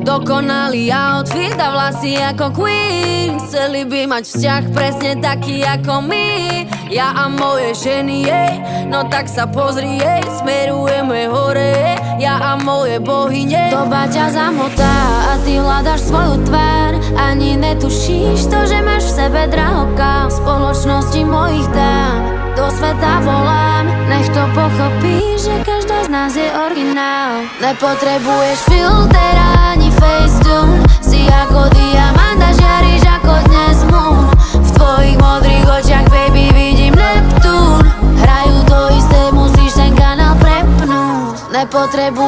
Dokonalý outfit a vlasy ako queen. Chceli by mať vzťah presne taký ako my. Ja a moje ženy, jej, no tak sa pozri, jej. Smerujeme hore, ja a moje bohyne. Doba ťa zamotá a ty hľadaš svoju tvár. Ani netušíš to, že máš v sebe drahokam. V spoločnosti mojich dám do sveta volám. Nech to pochopíš, že každá z nás je originál. Nepotrebuješ filter ani facetune. Si ako diamant a žiariš ako dnes moon. V tvojich modrých očiach, baby, vidím Neptún. Hrajú to isté, musíš ten kanál prepnúť. Nepotrebuješ